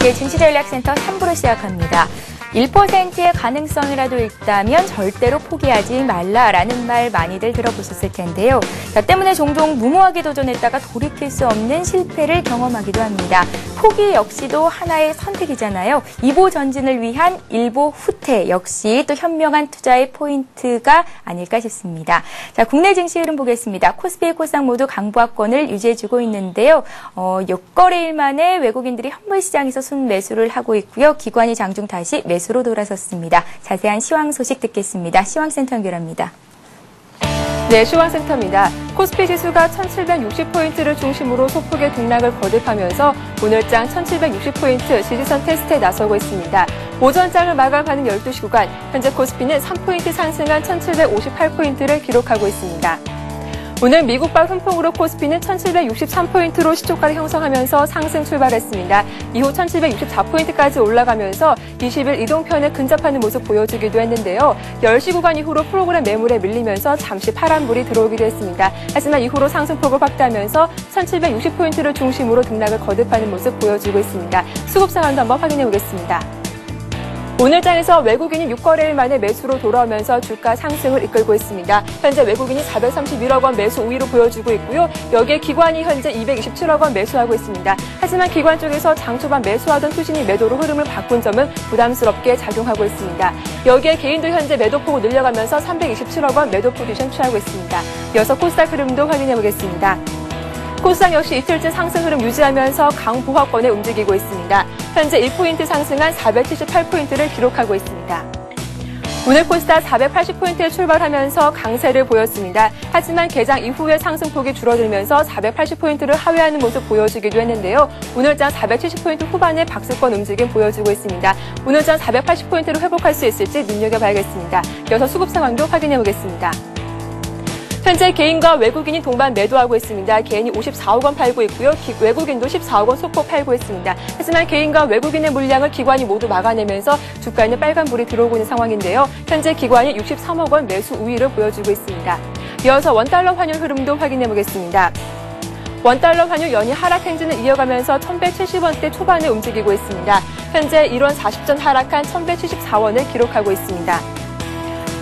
이슈의 증시전략센터 3부로 시작합니다. 1%의 가능성이라도 있다면 절대로 포기하지 말라라는 말 많이들 들어보셨을 텐데요. 저 때문에 종종 무모하게 도전했다가 돌이킬 수 없는 실패를 경험하기도 합니다. 포기 역시도 하나의 선택이잖아요. 이보 전진을 위한 일보 후퇴 역시 또 현명한 투자의 포인트가 아닐까 싶습니다. 자, 국내 증시 흐름 보겠습니다. 코스피, 코스닥 모두 강보합권을 유지해주고 있는데요. 6거래일 만에 외국인들이 현물시장에서 순매수를 하고 있고요. 기관이 장중 다시 매수로 돌아섰습니다. 자세한 시황 소식 듣겠습니다. 시황센터 연결합니다. 네, 시황센터입니다. 코스피 지수가 1760포인트를 중심으로 소폭의 등락을 거듭하면서 오늘장 1760포인트 지지선 테스트에 나서고 있습니다. 오전장을 마감하는 12시 구간, 현재 코스피는 3포인트 상승한 1758포인트를 기록하고 있습니다. 오늘 미국발 훈풍으로 코스피는 1763포인트로 시초가를 형성하면서 상승 출발했습니다. 이후 1764포인트까지 올라가면서 20일 이동편에 근접하는 모습 보여주기도 했는데요. 10시 구간 이후로 프로그램 매물에 밀리면서 잠시 파란불이 들어오기도 했습니다. 하지만 이후로 상승폭을 확대하면서 1760포인트를 중심으로 등락을 거듭하는 모습 보여주고 있습니다. 수급 상황도 한번 확인해 보겠습니다. 오늘장에서 외국인이 6거래일 만에 매수로 돌아오면서 주가 상승을 이끌고 있습니다. 현재 외국인이 431억 원 매수 우위로 보여주고 있고요. 여기에 기관이 현재 227억 원 매수하고 있습니다. 하지만 기관 쪽에서 장 초반 매수하던 투신이 매도로 흐름을 바꾼 점은 부담스럽게 작용하고 있습니다. 여기에 개인도 현재 매도폭을 늘려가면서 327억 원 매도 포지션 취하고 있습니다. 이어서 코스닥 흐름도 확인해 보겠습니다. 코스닥 역시 이틀째 상승 흐름 유지하면서 강보합권에 움직이고 있습니다. 현재 1포인트 상승한 478포인트를 기록하고 있습니다. 오늘 코스닥 480포인트에 출발하면서 강세를 보였습니다. 하지만 개장 이후에 상승폭이 줄어들면서 480포인트를 하회하는 모습 보여주기도 했는데요. 오늘장 470포인트 후반에 박스권 움직임 보여주고 있습니다. 오늘장 480포인트를 회복할 수 있을지 눈여겨봐야겠습니다. 이어서 수급 상황도 확인해 보겠습니다. 현재 개인과 외국인이 동반 매도하고 있습니다. 개인이 54억 원 팔고 있고요. 외국인도 14억 원 소폭 팔고 있습니다. 하지만 개인과 외국인의 물량을 기관이 모두 막아내면서 주가에는 빨간불이 들어오고 있는 상황인데요. 현재 기관이 63억 원 매수 우위를 보여주고 있습니다. 이어서 원달러 환율 흐름도 확인해 보겠습니다. 원달러 환율 연이 하락 행진을 이어가면서 1170원대 초반에 움직이고 있습니다. 현재 1원 40전 하락한 1174원을 기록하고 있습니다.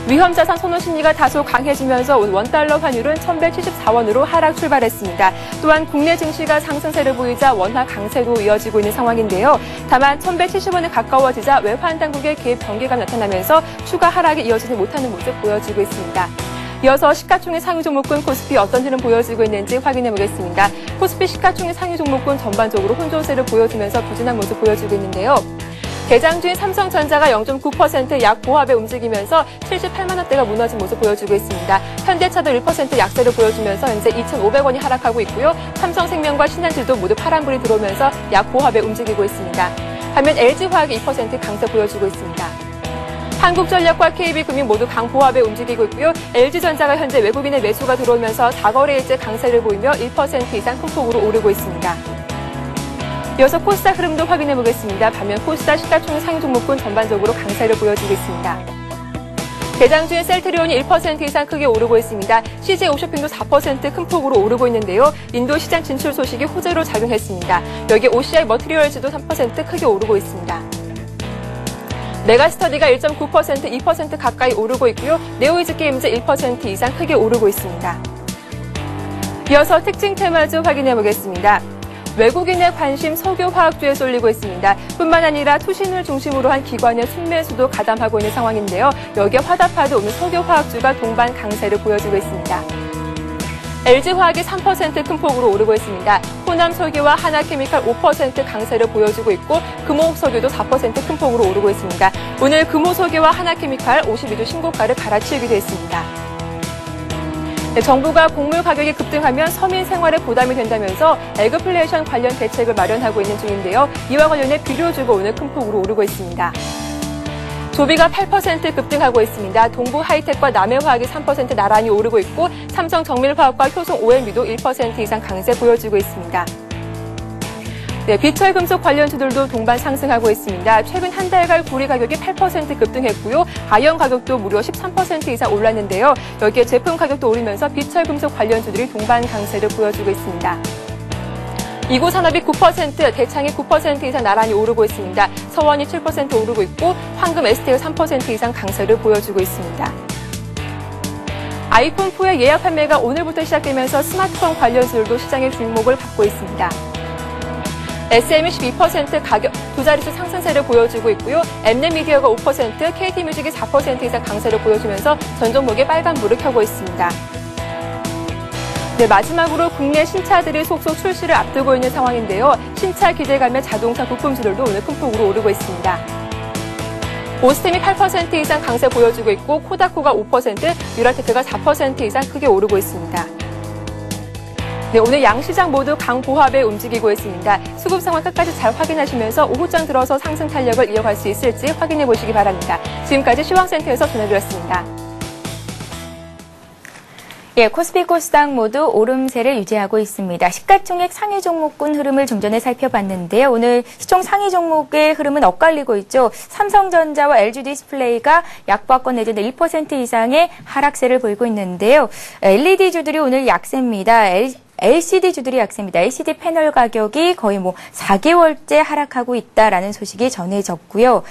위험자산 선호 심리가 다소 강해지면서 원달러 환율은 1174원으로 하락 출발했습니다. 또한 국내 증시가 상승세를 보이자 원화 강세도 이어지고 있는 상황인데요. 다만 1170원에 가까워지자 외환 당국의 개입 경계가 나타나면서 추가 하락이 이어지지 못하는 모습 보여지고 있습니다. 이어서 시가총액 상위 종목군 코스피 어떤 흐름 보여지고 있는지 확인해 보겠습니다. 코스피 시가총액 상위 종목군 전반적으로 혼조세를 보여주면서 부진한 모습 보여지고 있는데요. 개장주인 삼성전자가 0.9% 약 보합에 움직이면서 78만 원대가 무너진 모습 보여주고 있습니다. 현대차도 1% 약세를 보여주면서 현재 2,500원이 하락하고 있고요. 삼성생명과 신한질도 모두 파란불이 들어오면서 약 보합에 움직이고 있습니다. 반면 LG화학이 2% 강세 보여주고 있습니다. 한국전력과 KB금융 모두 강보합에 움직이고 있고요. LG전자가 현재 외국인의 매수가 들어오면서 4거래일째 강세를 보이며 1% 이상 큰 폭으로 오르고 있습니다. 이어서 코스닥 흐름도 확인해 보겠습니다. 반면 코스닥 시가총액 상위 종목군 전반적으로 강세를 보여주고 있습니다. 개장주인 셀트리온이 1% 이상 크게 오르고 있습니다. CJ 홈쇼핑도 4% 큰 폭으로 오르고 있는데요. 인도 시장 진출 소식이 호재로 작용했습니다. 여기에 OCI 머티리얼즈도 3% 크게 오르고 있습니다. 메가스터디가 1.9%, 2% 가까이 오르고 있고요. 네오이즈 게임즈 1% 이상 크게 오르고 있습니다. 이어서 특징 테마주 확인해 보겠습니다. 외국인의 관심 석유화학주에 쏠리고 있습니다. 뿐만 아니라 투신을 중심으로 한 기관의 순매수도 가담하고 있는 상황인데요. 여기에 화답하도 오늘 석유화학주가 동반 강세를 보여주고 있습니다. LG화학이 3% 큰 폭으로 오르고 있습니다. 호남석유와 하나케미칼 5% 강세를 보여주고 있고 금호석유도 4% 큰 폭으로 오르고 있습니다. 오늘 금호석유와 하나케미칼 52주 신고가를 갈아치우기도 했습니다. 네, 정부가 곡물 가격이 급등하면 서민 생활에 부담이 된다면서 에그플레이션 관련 대책을 마련하고 있는 중인데요. 이와 관련해 비료주가 오늘 큰 폭으로 오르고 있습니다. 조비가 8% 급등하고 있습니다. 동부하이텍과 남해화학이 3% 나란히 오르고 있고 삼성정밀화학과 효성 OMB도 1% 이상 강세 보여주고 있습니다. 네, 비철금속 관련주들도 동반 상승하고 있습니다. 최근 한 달간 구리 가격이 8% 급등했고요. 아연 가격도 무려 13% 이상 올랐는데요. 여기에 제품 가격도 오르면서 비철금속 관련주들이 동반 강세를 보여주고 있습니다. 이구 산업이 9%, 대창이 9% 이상 나란히 오르고 있습니다. 서원이 7% 오르고 있고 황금 ST가 3% 이상 강세를 보여주고 있습니다. 아이폰4의 예약 판매가 오늘부터 시작되면서 스마트폰 관련주들도 시장의 주목을 받고 있습니다. SM이 12% 가격 두 자릿수 상승세를 보여주고 있고요. 엠넷미디어가 5%, KT뮤직이 4% 이상 강세를 보여주면서 전 종목에 빨간불을 켜고 있습니다. 네, 마지막으로 국내 신차들이 속속 출시를 앞두고 있는 상황인데요. 신차 기대감에 자동차 부품주들도 오늘 큰 폭으로 오르고 있습니다. 오스템이 8% 이상 강세 보여주고 있고 코다코가 5%, 유라테크가 4% 이상 크게 오르고 있습니다. 네, 오늘 양시장 모두 강보합에 움직이고 있습니다. 수급 상황 끝까지 잘 확인하시면서 오후장 들어서 상승 탄력을 이어갈 수 있을지 확인해 보시기 바랍니다. 지금까지 시황센터에서 전해드렸습니다. 예, 코스피 코스닥 모두 오름세를 유지하고 있습니다. 시가총액 상위 종목군 흐름을 좀 전에 살펴봤는데요. 오늘 시총 상위 종목의 흐름은 엇갈리고 있죠. 삼성전자와 LG디스플레이가 약보합권 내지는 1% 이상의 하락세를 보이고 있는데요. LED주들이 오늘 약세입니다. LCD주들이 약세입니다. LCD 패널 가격이 거의 4개월째 하락하고 있다라는 소식이 전해졌고요.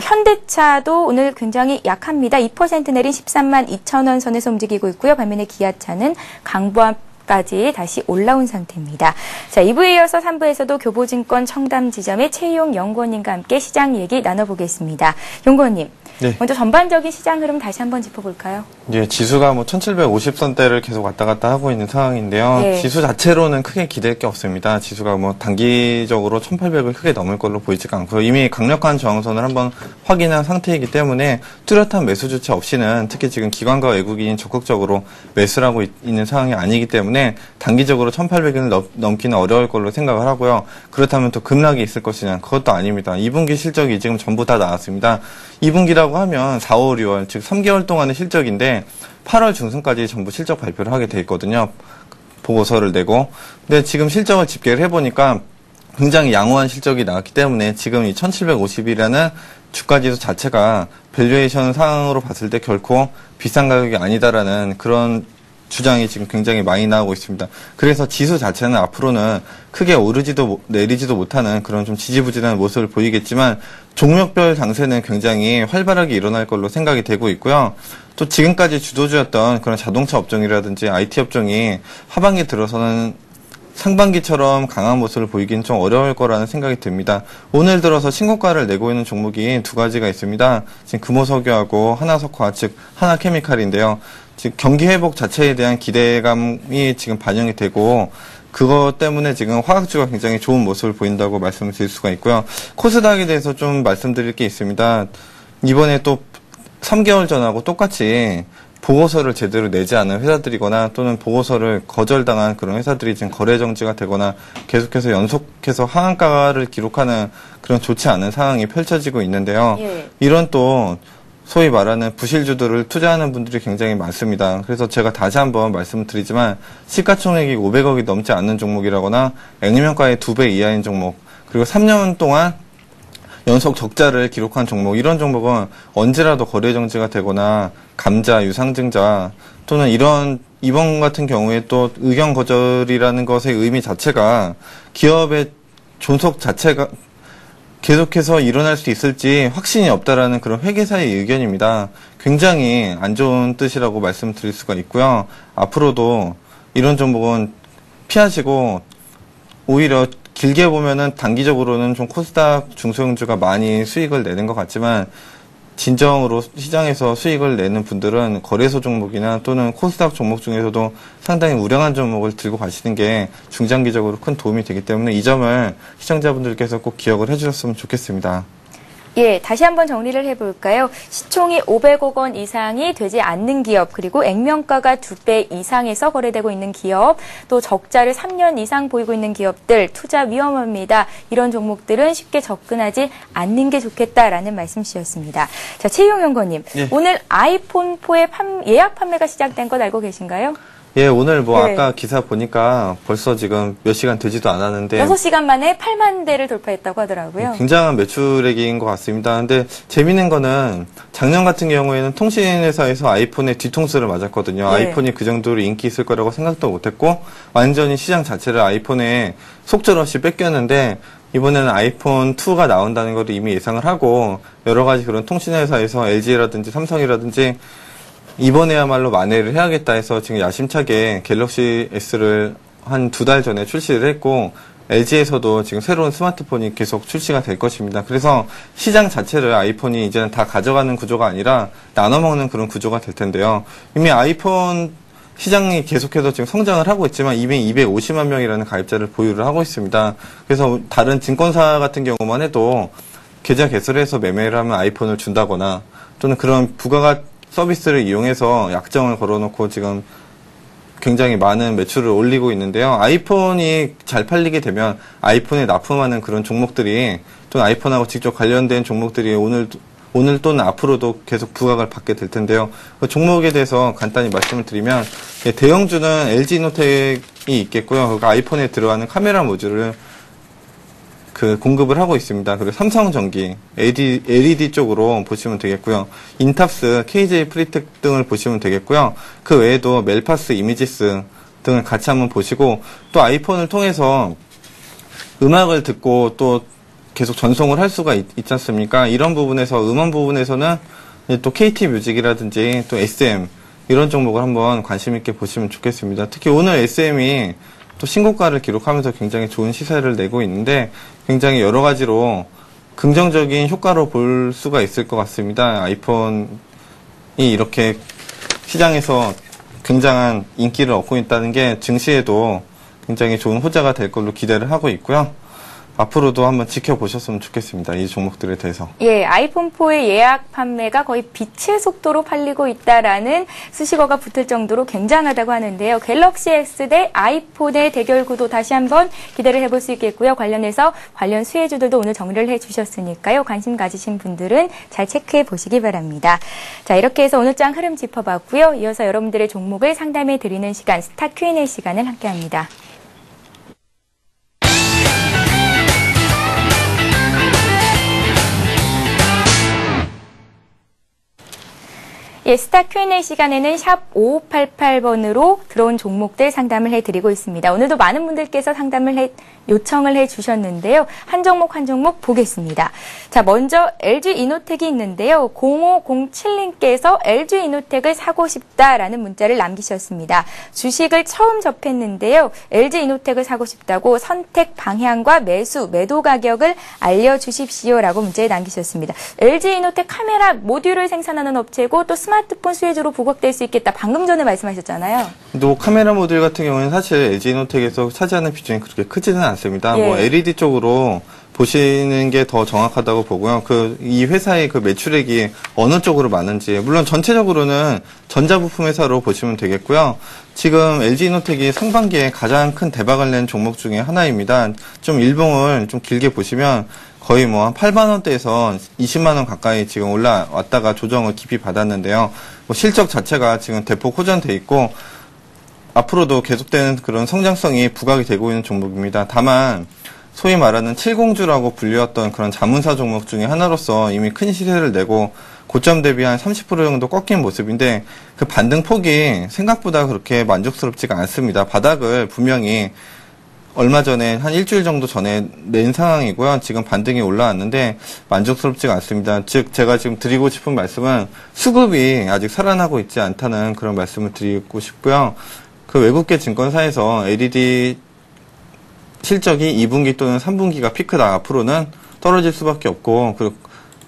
현대차도 오늘 굉장히 약합니다. 2% 내린 13만 2천 원 선에서 움직이고 있고요. 반면에 기아차는 강보합까지 다시 올라온 상태입니다. 자, 2부에 이어서 3부에서도 교보증권 청담지점의 최희용 연구원님과 함께 시장 얘기 나눠보겠습니다. 연구원님. 네. 먼저 전반적인 시장 흐름 다시 한번 짚어볼까요? 예, 지수가 1750선대를 계속 왔다 갔다 하고 있는 상황인데요. 네. 지수 자체로는 크게 기댈 게 없습니다. 지수가 단기적으로 1800을 크게 넘을 걸로 보이지가 않고요. 이미 강력한 저항선을 한번 확인한 상태이기 때문에 뚜렷한 매수 조치 없이는 특히 지금 기관과 외국인이 적극적으로 매수를 하고 있는 상황이 아니기 때문에 단기적으로 1800을 넘기는 어려울 걸로 생각을 하고요. 그렇다면 또 급락이 있을 것이냐? 그것도 아닙니다. 2분기 실적이 지금 전부 다 나왔습니다. 2분기라고 하면 4, 5, 6월, 즉 3개월 동안의 실적인데 8월 중순까지 전부 실적 발표를 하게 돼 있거든요. 보고서를 내고. 근데 지금 실적을 집계를 해보니까 굉장히 양호한 실적이 나왔기 때문에 지금 이 1750이라는 주가지수 자체가 밸류에이션 상황으로 봤을 때 결코 비싼 가격이 아니다라는 그런 주장이 지금 굉장히 많이 나오고 있습니다. 그래서 지수 자체는 앞으로는 크게 오르지도 내리지도 못하는 그런 좀 지지부진한 모습을 보이겠지만 종목별 장세는 굉장히 활발하게 일어날 걸로 생각이 되고 있고요. 또 지금까지 주도주였던 그런 자동차 업종이라든지 IT 업종이 하반기 들어서는 상반기처럼 강한 모습을 보이기는 좀 어려울 거라는 생각이 듭니다. 오늘 들어서 신고가를 내고 있는 종목이 두 가지가 있습니다. 지금 금호석유하고 하나석화, 즉 하나케미칼인데요. 즉 경기 회복 자체에 대한 기대감이 지금 반영이 되고 그것 때문에 지금 화학주가 굉장히 좋은 모습을 보인다고 말씀을 드릴 수가 있고요. 코스닥에 대해서 좀 말씀드릴 게 있습니다. 이번에 또 3개월 전하고 똑같이 보고서를 제대로 내지 않은 회사들이거나 또는 보고서를 거절당한 그런 회사들이 지금 거래 정지가 되거나 계속해서 연속해서 하한가를 기록하는 그런 좋지 않은 상황이 펼쳐지고 있는데요. 예. 이런 또 소위 말하는 부실주들을 투자하는 분들이 굉장히 많습니다. 그래서 제가 다시 한번 말씀드리지만 시가총액이 500억이 넘지 않는 종목이라거나 액면가의 2배 이하인 종목 그리고 3년 동안 연속 적자를 기록한 종목 이런 종목은 언제라도 거래 정지가 되거나 감자, 유상증자 또는 이번 같은 경우에 또 의견 거절이라는 것의 의미 자체가 기업의 존속 자체가 계속해서 일어날 수 있을지 확신이 없다라는 그런 회계사의 의견입니다. 굉장히 안 좋은 뜻이라고 말씀드릴 수가 있고요. 앞으로도 이런 종목은 피하시고 오히려 길게 보면은 단기적으로는 좀 코스닥 중소형주가 많이 수익을 내는 것 같지만 진정으로 시장에서 수익을 내는 분들은 거래소 종목이나 또는 코스닥 종목 중에서도 상당히 우량한 종목을 들고 가시는 게 중장기적으로 큰 도움이 되기 때문에 이 점을 시청자분들께서 꼭 기억을 해주셨으면 좋겠습니다. 예, 다시 한번 정리를 해볼까요? 시총이 500억 원 이상이 되지 않는 기업, 그리고 액면가가 2배 이상에서 거래되고 있는 기업, 또 적자를 3년 이상 보이고 있는 기업들, 투자 위험합니다. 이런 종목들은 쉽게 접근하지 않는 게 좋겠다라는 말씀이셨습니다. 자, 최희용 연구원님, 예. 오늘 아이폰4의 예약 판매가 시작된 건 알고 계신가요? 예, 오늘 뭐 네. 아까 기사 보니까 벌써 지금 몇 시간 되지도 않았는데 6시간 만에 8만 대를 돌파했다고 하더라고요. 굉장한 매출액인 것 같습니다. 근데 재밌는 거는 작년 같은 경우에는 통신회사에서 아이폰의 뒤통수를 맞았거든요. 네. 아이폰이 그 정도로 인기 있을 거라고 생각도 못했고 완전히 시장 자체를 아이폰에 속절없이 뺏겼는데 이번에는 아이폰 2가 나온다는 걸 이미 예상을 하고 여러 가지 그런 통신회사에서 LG라든지 삼성이라든지 이번에야말로 만회를 해야겠다 해서 지금 야심차게 갤럭시 S를 한 2달 전에 출시를 했고 LG에서도 지금 새로운 스마트폰이 계속 출시가 될 것입니다. 그래서 시장 자체를 아이폰이 이제는 다 가져가는 구조가 아니라 나눠먹는 그런 구조가 될 텐데요. 이미 아이폰 시장이 계속해서 지금 성장을 하고 있지만 이미 250만 명이라는 가입자를 보유를 하고 있습니다. 그래서 다른 증권사 같은 경우만 해도 계좌 개설해서 매매를 하면 아이폰을 준다거나 또는 그런 부가가 서비스를 이용해서 약정을 걸어놓고 지금 굉장히 많은 매출을 올리고 있는데요. 아이폰이 잘 팔리게 되면 아이폰에 납품하는 그런 종목들이 또는 아이폰하고 직접 관련된 종목들이 오늘 또는 앞으로도 계속 부각을 받게 될 텐데요. 그 종목에 대해서 간단히 말씀을 드리면 대형주는 LG이노텍이 있겠고요. 그 아이폰에 들어가는 카메라 모듈을 공급을 하고 있습니다. 그리고 삼성전기, LED 쪽으로 보시면 되겠고요. 인탑스, KJ 프리텍 등을 보시면 되겠고요. 그 외에도 멜파스, 이미지스 등을 같이 한번 보시고 또 아이폰을 통해서 음악을 듣고 또 계속 전송을 할 수가 있지 않습니까? 이런 부분에서 음원 부분에서는 또 KT 뮤직이라든지 또 SM 이런 종목을 한번 관심 있게 보시면 좋겠습니다. 특히 오늘 SM이 또 신고가를 기록하면서 굉장히 좋은 시세를 내고 있는데 굉장히 여러 가지로 긍정적인 효과로 볼 수가 있을 것 같습니다. 아이폰이 이렇게 시장에서 굉장한 인기를 얻고 있다는 게 증시에도 굉장히 좋은 호재가 될 걸로 기대를 하고 있고요. 앞으로도 한번 지켜보셨으면 좋겠습니다. 이 종목들에 대해서. 예, 아이폰4의 예약 판매가 거의 빛의 속도로 팔리고 있다라는 수식어가 붙을 정도로 굉장하다고 하는데요. 갤럭시 S 대 아이폰의 대결 구도 다시 한번 기대를 해볼 수 있겠고요. 관련해서 관련 수혜주들도 오늘 정리를 해주셨으니까요. 관심 가지신 분들은 잘 체크해 보시기 바랍니다. 자, 이렇게 해서 오늘 장 흐름 짚어봤고요. 이어서 여러분들의 종목을 상담해 드리는 시간, 스타 Q&A 시간을 함께합니다. 예, 스타 Q&A 시간에는 샵 5588번으로 들어온 종목들 상담을 해드리고 있습니다. 오늘도 많은 분들께서 요청을 해주셨는데요. 한 종목 보겠습니다. 자, 먼저 LG이노텍이 있는데요. 0507님께서 LG이노텍을 사고 싶다라는 문자를 남기셨습니다. 주식을 처음 접했는데요. LG이노텍을 사고 싶다고 선택 방향과 매도 가격을 알려주십시오라고 문자에 남기셨습니다. LG이노텍 카메라 모듈을 생산하는 업체고 또 스마트폰 수혜주로 부각될 수 있겠다. 방금 전에 말씀하셨잖아요. 또 카메라 모듈 같은 경우는 사실 LG이노텍에서 차지하는 비중이 그렇게 크지는 않습니다. 예. 뭐 LED 쪽으로 보시는 게 더 정확하다고 보고요. 이 회사의 그 매출액이 어느 쪽으로 많은지, 물론 전체적으로는 전자부품 회사로 보시면 되겠고요. 지금 LG이노텍이 상반기에 가장 큰 대박을 낸 종목 중에 하나입니다. 좀 일봉을 좀 길게 보시면 거의 뭐 한 8만 원대에서 20만 원 가까이 지금 올라왔다가 조정을 깊이 받았는데요. 뭐 실적 자체가 지금 대폭 호전돼 있고 앞으로도 계속되는 그런 성장성이 부각이 되고 있는 종목입니다. 다만 소위 말하는 70주라고 불리웠던 그런 자문사 종목 중에 하나로서 이미 큰 시세를 내고 고점 대비 한 30% 정도 꺾인 모습인데 그 반등 폭이 생각보다 그렇게 만족스럽지가 않습니다. 바닥을 분명히 얼마 전에 한 일주일 정도 전에 낸 상황이고요. 지금 반등이 올라왔는데 만족스럽지가 않습니다. 즉 제가 지금 드리고 싶은 말씀은 수급이 아직 살아나고 있지 않다는 그런 말씀을 드리고 싶고요. 그 외국계 증권사에서 LED 실적이 2분기 또는 3분기가 피크다. 앞으로는 떨어질 수밖에 없고 그리고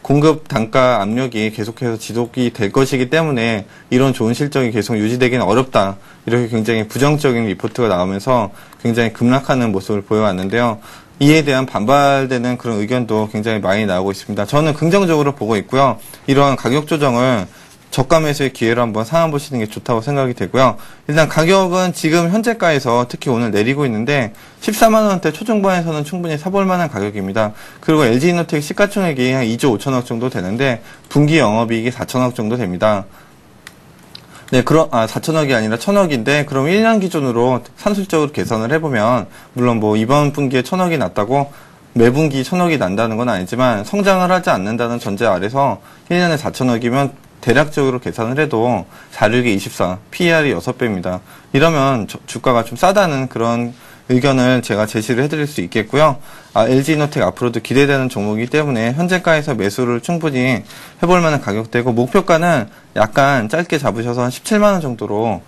공급 단가 압력이 계속해서 지속이 될 것이기 때문에 이런 좋은 실적이 계속 유지되기는 어렵다. 이렇게 굉장히 부정적인 리포트가 나오면서 굉장히 급락하는 모습을 보여왔는데요. 이에 대한 반발되는 그런 의견도 굉장히 많이 나오고 있습니다. 저는 긍정적으로 보고 있고요. 이러한 가격 조정을 저가 매수의 기회로 한번 상황보시는 게 좋다고 생각이 되고요. 일단 가격은 지금 현재가에서 특히 오늘 내리고 있는데 14만 원대 초중반에서는 충분히 사볼 만한 가격입니다. 그리고 LG이노텍 시가총액이 한 2조 5천억 정도 되는데 분기 영업이익이 4천억 정도 됩니다. 네, 4천억이 아니라 1,000억인데, 그럼 1년 기준으로 산술적으로 계산을 해보면, 물론 뭐 이번 분기에 1,000억이 났다고 매분기 1,000억이 난다는 건 아니지만, 성장을 하지 않는다는 전제 아래서 1년에 4천억이면 대략적으로 계산을 해도 4, 6에 24, PER이 6배입니다. 이러면 주가가 좀 싸다는 그런 의견을 제가 제시를 해드릴 수 있겠고요. LG이노텍 앞으로도 기대되는 종목이기 때문에 현재가에서 매수를 충분히 해볼 만한 가격대고, 목표가는 약간 짧게 잡으셔서 한 17만 원 정도로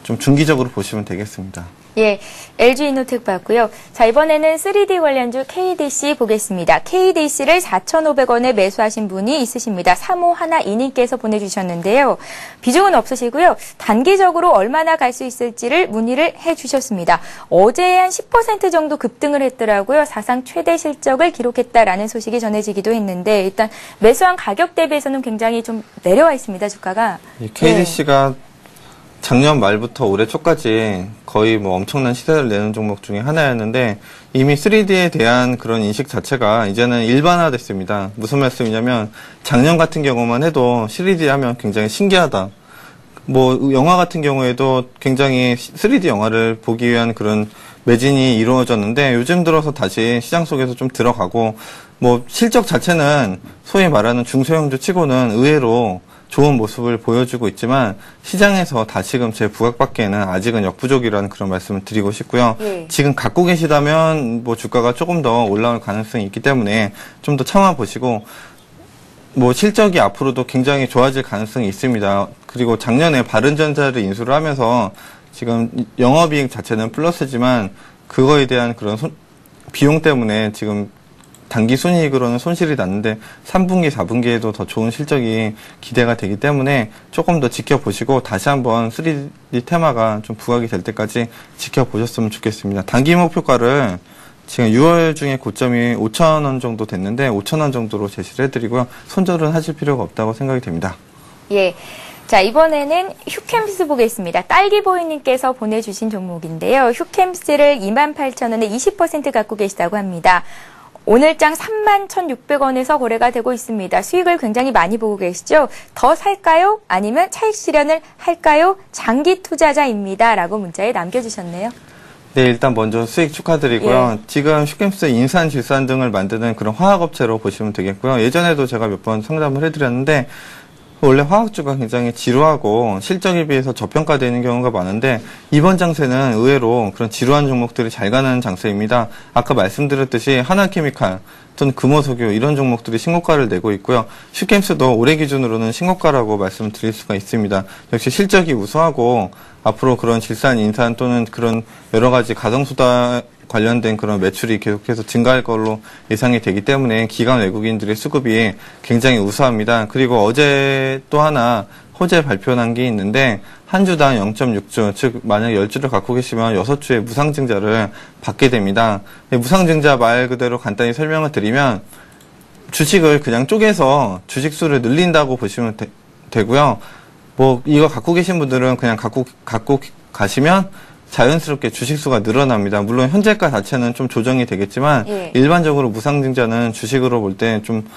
좀 중기적으로 보시면 되겠습니다. 예, LG이노텍 봤고요. 자, 이번에는 3D 관련주 KDC 보겠습니다. KDC를 4,500원에 매수하신 분이 있으십니다. 3512님께서 보내주셨는데요. 비중은 없으시고요. 단기적으로 얼마나 갈 수 있을지를 문의를 해주셨습니다. 어제 한 10% 정도 급등을 했더라고요. 사상 최대 실적을 기록했다라는 소식이 전해지기도 했는데, 일단 매수한 가격 대비해서는 굉장히 좀 내려와 있습니다, 주가가. KDC가 작년 말부터 올해 초까지 거의 뭐 엄청난 시세를 내는 종목 중에 하나였는데, 이미 3D에 대한 그런 인식 자체가 이제는 일반화됐습니다. 무슨 말씀이냐면, 작년 같은 경우만 해도 3D 하면 굉장히 신기하다. 뭐 영화 같은 경우에도 굉장히 3D 영화를 보기 위한 그런 매진이 이루어졌는데, 요즘 들어서 다시 시장 속에서 좀 들어가고, 뭐 실적 자체는 소위 말하는 중소형주 치고는 의외로 좋은 모습을 보여주고 있지만, 시장에서 다시금 제 부각받기에는 아직은 역부족이라는 그런 말씀을 드리고 싶고요. 지금 갖고 계시다면 뭐 주가가 조금 더 올라올 가능성이 있기 때문에 좀 더 참아보시고, 뭐 실적이 앞으로도 굉장히 좋아질 가능성이 있습니다. 그리고 작년에 바른전자를 인수를 하면서 지금 영업이익 자체는 플러스지만, 그거에 대한 그런 비용 때문에 지금 단기 순이익으로는 손실이 났는데 3분기, 4분기에도 더 좋은 실적이 기대가 되기 때문에 조금 더 지켜보시고, 다시 한번 3D 테마가 좀 부각이 될 때까지 지켜보셨으면 좋겠습니다. 단기 목표가를 지금 6월 중에 고점이 5,000원 정도 됐는데 5,000원 정도로 제시를 해드리고요. 손절은 하실 필요가 없다고 생각이 됩니다. 예. 자, 이번에는 휴캠스 보겠습니다. 딸기보이님께서 보내주신 종목인데요. 휴캠스를 28,000원에 20% 갖고 계시다고 합니다. 오늘장 31,600원에서 거래가 되고 있습니다. 수익을 굉장히 많이 보고 계시죠? 더 살까요? 아니면 차익 실현을 할까요? 장기 투자자입니다. 라고 문자에 남겨주셨네요. 네, 일단 먼저 수익 축하드리고요. 지금 슈캠스 인산, 질산 등을 만드는 그런 화학업체로 보시면 되겠고요. 예전에도 제가 몇 번 상담을 해드렸는데, 원래 화학주가 굉장히 지루하고 실적에 비해서 저평가되는 경우가 많은데, 이번 장세는 의외로 그런 지루한 종목들이 잘 가는 장세입니다. 아까 말씀드렸듯이 하나케미칼 또는 금호석유 이런 종목들이 신고가를 내고 있고요. 슈캠스도 올해 기준으로는 신고가라고 말씀드릴 수가 있습니다. 역시 실적이 우수하고 앞으로 그런 질산, 인산 또는 그런 여러 가지 가정수다 관련된 그런 매출이 계속해서 증가할 걸로 예상이 되기 때문에 기관 외국인들의 수급이 굉장히 우수합니다. 그리고 어제 또 하나 호재 발표한 게 있는데, 한 주당 0.6주, 즉 만약 10주를 갖고 계시면 6주의 무상증자를 받게 됩니다. 무상증자 말 그대로 간단히 설명을 드리면, 주식을 그냥 쪼개서 주식수를 늘린다고 보시면 되고요. 뭐 이거 갖고 계신 분들은 그냥 갖고 가시면 자연스럽게 주식수가 늘어납니다. 물론 현재가 자체는 좀 조정이 되겠지만, 일반적으로 무상증자는 주식으로 볼 때 좀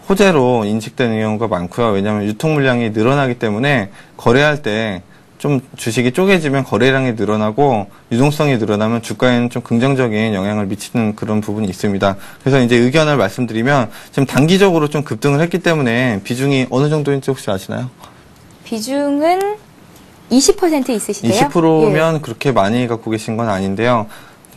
호재로 인식되는 경우가 많고요. 왜냐하면 유통 물량이 늘어나기 때문에 거래할 때 좀 주식이 쪼개지면 거래량이 늘어나고 유동성이 늘어나면 주가에는 좀 긍정적인 영향을 미치는 그런 부분이 있습니다. 그래서 이제 의견을 말씀드리면, 지금 단기적으로 좀 급등을 했기 때문에 비중이 어느 정도인지 혹시 아시나요? 비중은 20% 있으시대요? 20%면 그렇게 많이 갖고 계신 건 아닌데요.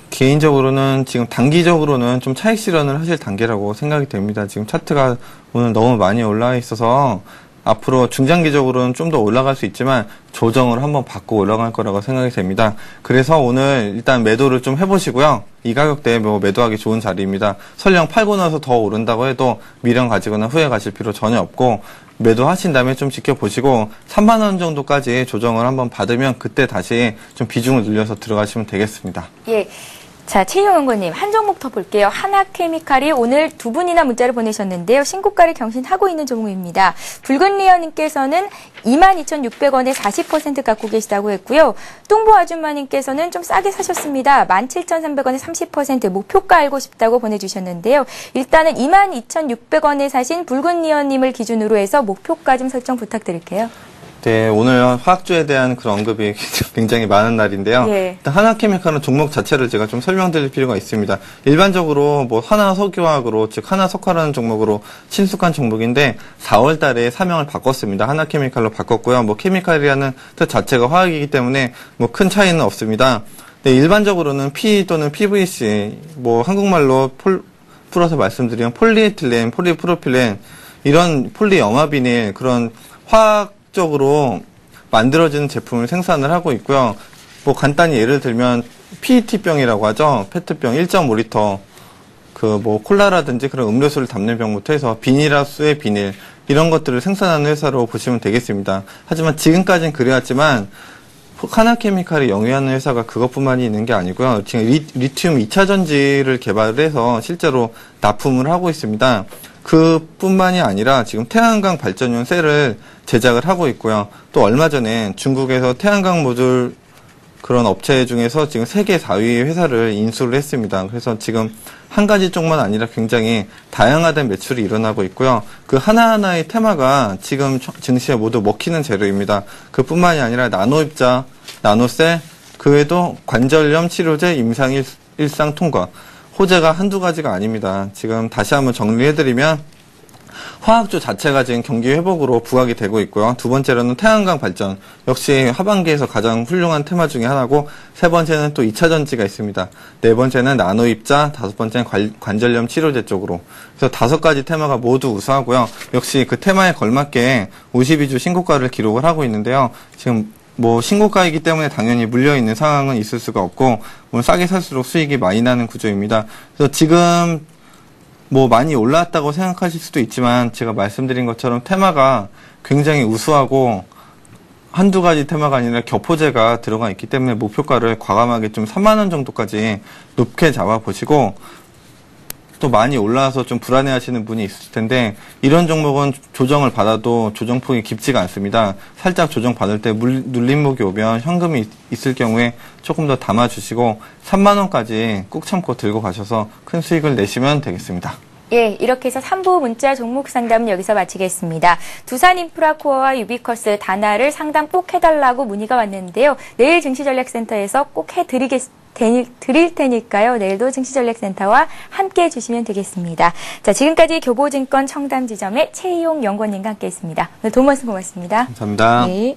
개인적으로는 지금 단기적으로는 좀 차익 실현을 하실 단계라고 생각이 됩니다. 지금 차트가 오늘 너무 많이 올라와 있어서 앞으로 중장기적으로는 좀 더 올라갈 수 있지만 조정을 한번 받고 올라갈 거라고 생각이 됩니다. 그래서 오늘 일단 매도를 좀 해보시고요. 이 가격대에 뭐 매도하기 좋은 자리입니다. 설령 팔고 나서 더 오른다고 해도 미련 가지거나 후회 가실 필요 전혀 없고, 매도하신 다음에 좀 지켜보시고 3만 원 정도까지 조정을 한번 받으면 그때 다시 좀 비중을 늘려서 들어가시면 되겠습니다. 예. 자, 최영원고님, 한 종목 더 볼게요. 하나케미칼이 오늘 두 분이나 문자를 보내셨는데요. 신고가를 경신하고 있는 종목입니다. 붉은 리어님께서는 22,600원에 40% 갖고 계시다고 했고요. 뚱보 아줌마님께서는 좀 싸게 사셨습니다. 17,300원에 30% 목표가 알고 싶다고 보내주셨는데요. 일단은 22,600원에 사신 붉은 리어님을 기준으로 해서 목표가 좀 설정 부탁드릴게요. 네, 오늘 화학주에 대한 그런 언급이 굉장히 많은 날인데요. 예. 일단 하나케미칼은 종목 자체를 제가 좀 설명드릴 필요가 있습니다. 일반적으로 뭐 하나석유화학으로, 즉 하나석화라는 종목으로 친숙한 종목인데 4월 달에 사명을 바꿨습니다. 하나케미칼로 바꿨고요. 뭐 케미칼이라는 뜻 자체가 화학이기 때문에 뭐 큰 차이는 없습니다. 네, 일반적으로는 P 또는 PVC, 뭐 한국말로 풀어서 말씀드리면 폴리에틸렌, 폴리프로필렌, 이런 폴리염화비닐, 그런 화학적으로 만들어지는 제품을 생산을 하고 있고요. 뭐 간단히 예를 들면 PET병이라고 하죠. 페트병 1.5리터, 그 뭐 콜라라든지 그런 음료수를 담는 병부터 해서 비닐하우스의 비닐, 이런 것들을 생산하는 회사로 보시면 되겠습니다. 하지만 지금까지는 그래왔지만 하나케미칼이 영위하는 회사가 그것뿐만이 있는 게 아니고요. 지금 리튬 2차 전지를 개발을 해서 실제로 납품을 하고 있습니다. 그뿐만이 아니라 지금 태양광 발전용 셀을 제작을 하고 있고요. 또 얼마 전에 중국에서 태양광 모듈 그런 업체 중에서 지금 세계 4위 회사를 인수를 했습니다. 그래서 지금 한 가지 쪽만 아니라 굉장히 다양화된 매출이 일어나고 있고요. 그 하나하나의 테마가 지금 증시에 모두 먹히는 재료입니다. 그뿐만이 아니라 나노입자, 나노셀, 그 외에도 관절염 치료제 임상 일상 통과, 호재가 한두 가지가 아닙니다. 지금 다시 한번 정리해드리면 화학주 자체가 지금 경기 회복으로 부각이 되고 있고요. 두 번째로는 태양광 발전, 역시 하반기에서 가장 훌륭한 테마 중에 하나고, 세 번째는 또 2차 전지가 있습니다. 네 번째는 나노입자, 다섯 번째는 관절염 치료제 쪽으로. 그래서 5가지 테마가 모두 우수하고요. 역시 그 테마에 걸맞게 52주 신고가를 기록을 하고 있는데요. 지금 뭐 신고가이기 때문에 당연히 물려있는 상황은 있을 수가 없고, 뭐 싸게 살수록 수익이 많이 나는 구조입니다. 그래서 지금 뭐 많이 올라왔다고 생각하실 수도 있지만 제가 말씀드린 것처럼 테마가 굉장히 우수하고 한두 가지 테마가 아니라 격포제가 들어가 있기 때문에 목표가를 과감하게 좀 3만 원 정도까지 높게 잡아보시고, 또 많이 올라와서 좀 불안해하시는 분이 있을 텐데 이런 종목은 조정을 받아도 조정폭이 깊지가 않습니다. 살짝 조정받을 때 눌림목이 오면 현금이 있을 경우에 조금 더 담아주시고 3만 원까지 꾹 참고 들고 가셔서 큰 수익을 내시면 되겠습니다. 예, 이렇게 해서 3부 문자 종목 상담은 여기서 마치겠습니다. 두산인프라코어와 유비커스 단아를 상담 꼭 해달라고 문의가 왔는데요. 내일 증시전략센터에서 꼭 드릴 테니까요. 내일도 증시전략센터와 함께 해주시면 되겠습니다. 자, 지금까지 교보증권 청담지점의 최희용 연구원님과 함께했습니다. 오늘 도움 말씀 고맙습니다. 감사합니다. 네.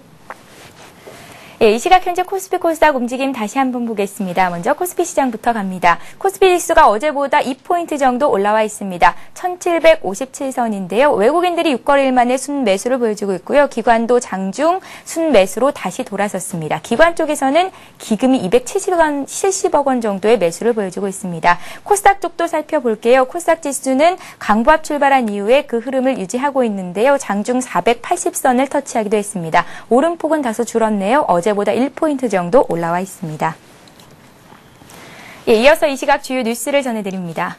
예, 이 시각 현재 코스피 코스닥 움직임 다시 한번 보겠습니다. 먼저 코스피 시장부터 갑니다. 코스피 지수가 어제보다 2포인트 정도 올라와 있습니다. 1757선인데요. 외국인들이 6거래일 만에 순매수를 보여주고 있고요. 기관도 장중 순매수로 다시 돌아섰습니다. 기관 쪽에서는 기금이 270억 원 정도의 매수를 보여주고 있습니다. 코스닥 쪽도 살펴볼게요. 코스닥 지수는 강보합 출발한 이후에 그 흐름을 유지하고 있는데요. 장중 480선을 터치하기도 했습니다. 오름폭은 다소 줄었네요. 어제보다 1포인트 정도 올라와 있습니다. 예, 이어서 이 시각 주요 뉴스를 전해드립니다.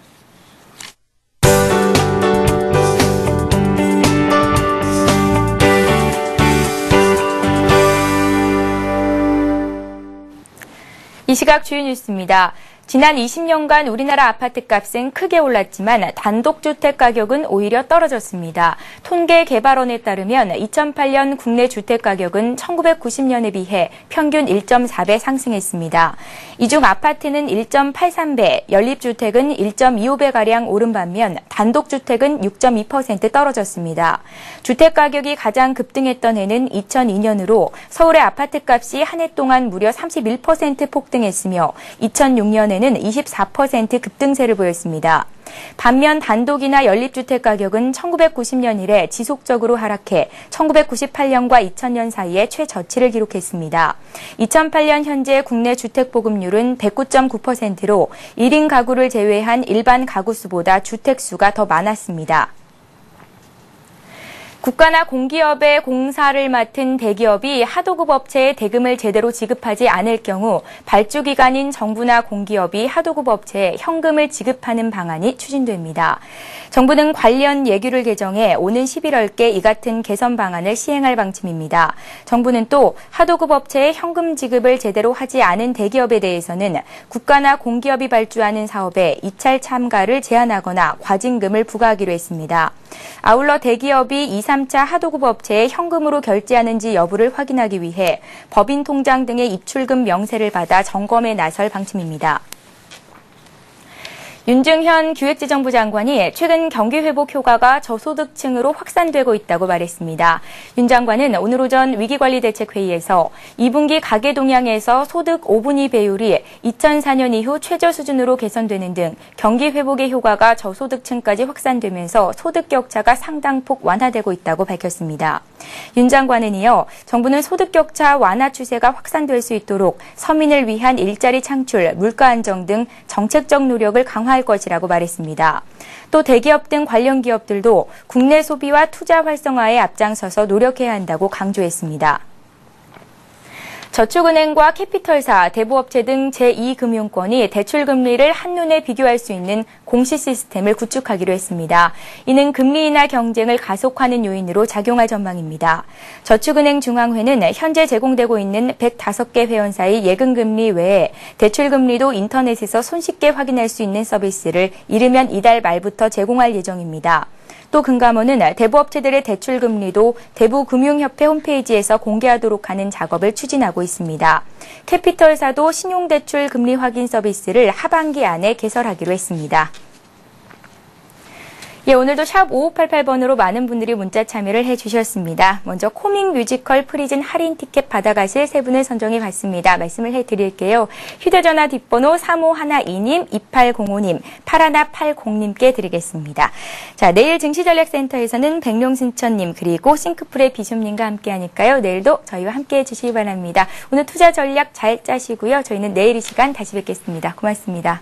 이 시각 주요 뉴스입니다. 지난 20년간 우리나라 아파트 값은 크게 올랐지만 단독주택 가격은 오히려 떨어졌습니다. 통계개발원에 따르면 2008년 국내 주택 가격은 1990년에 비해 평균 1.4배 상승했습니다. 이 중 아파트는 1.83배, 연립주택은 1.25배가량 오른 반면 단독주택은 6.2% 떨어졌습니다. 주택 가격이 가장 급등했던 해는 2002년으로 서울의 아파트 값이 한 해 동안 무려 31% 폭등했으며 2006년에는 24% 급등세를 보였습니다. 반면 단독이나 연립주택 가격은 1990년 이래 지속적으로 하락해 1998년과 2000년 사이에 최저치를 기록했습니다. 2008년 현재 국내 주택 보급률은 109.9%로 1인 가구를 제외한 일반 가구 수보다 주택 수가 더 많았습니다. 국가나 공기업의 공사를 맡은 대기업이 하도급 업체에 대금을 제대로 지급하지 않을 경우 발주기관인 정부나 공기업이 하도급 업체에 현금을 지급하는 방안이 추진됩니다. 정부는 관련 예규를 개정해 오는 11월께 이 같은 개선 방안을 시행할 방침입니다. 정부는 또 하도급 업체에 현금 지급을 제대로 하지 않은 대기업에 대해서는 국가나 공기업이 발주하는 사업에 입찰 참가를 제한하거나 과징금을 부과하기로 했습니다. 아울러 대기업이 이상 제3차 하도급 업체에 현금으로 결제하는지 여부를 확인하기 위해 법인 통장 등의 입출금 명세를 받아 점검에 나설 방침입니다. 윤중현 기획재정부 장관이 최근 경기 회복 효과가 저소득층으로 확산되고 있다고 말했습니다. 윤 장관은 오늘 오전 위기관리대책회의에서 2분기 가계 동향에서 소득 5분위 배율이 2004년 이후 최저 수준으로 개선되는 등 경기 회복의 효과가 저소득층까지 확산되면서 소득 격차가 상당폭 완화되고 있다고 밝혔습니다. 윤 장관은 이어 정부는 소득 격차 완화 추세가 확산될 수 있도록 서민을 위한 일자리 창출, 물가 안정 등 정책적 노력을 강화할 것이라고 말했습니다. 또 대기업 등 관련 기업들도 국내 소비와 투자 활성화에 앞장서서 노력해야 한다고 강조했습니다. 저축은행과 캐피털사, 대부업체 등 제2금융권이 대출금리를 한눈에 비교할 수 있는 공시 시스템을 구축하기로 했습니다. 이는 금리 인하 경쟁을 가속화하는 요인으로 작용할 전망입니다. 저축은행 중앙회는 현재 제공되고 있는 105개 회원사의 예금금리 외에 대출금리도 인터넷에서 손쉽게 확인할 수 있는 서비스를 이르면 이달 말부터 제공할 예정입니다. 또 금감원은 대부업체들의 대출금리도 대부금융협회 홈페이지에서 공개하도록 하는 작업을 추진하고 있습니다. 캐피털사도 신용대출 금리 확인 서비스를 하반기 안에 개설하기로 했습니다. 오늘도 샵 5588번으로 많은 분들이 문자 참여를 해주셨습니다. 먼저 코믹 뮤지컬 프리즌 할인 티켓 받아가실 세 분을 선정해 봤습니다. 말씀을 해드릴게요. 휴대전화 뒷번호 3512님, 2805님, 8180님께 드리겠습니다. 자, 내일 증시전략센터에서는 백룡순천님 그리고 싱크풀의 비숍님과 함께하니까요. 내일도 저희와 함께해 주시기 바랍니다. 오늘 투자 전략 잘 짜시고요. 저희는 내일 이 시간 다시 뵙겠습니다. 고맙습니다.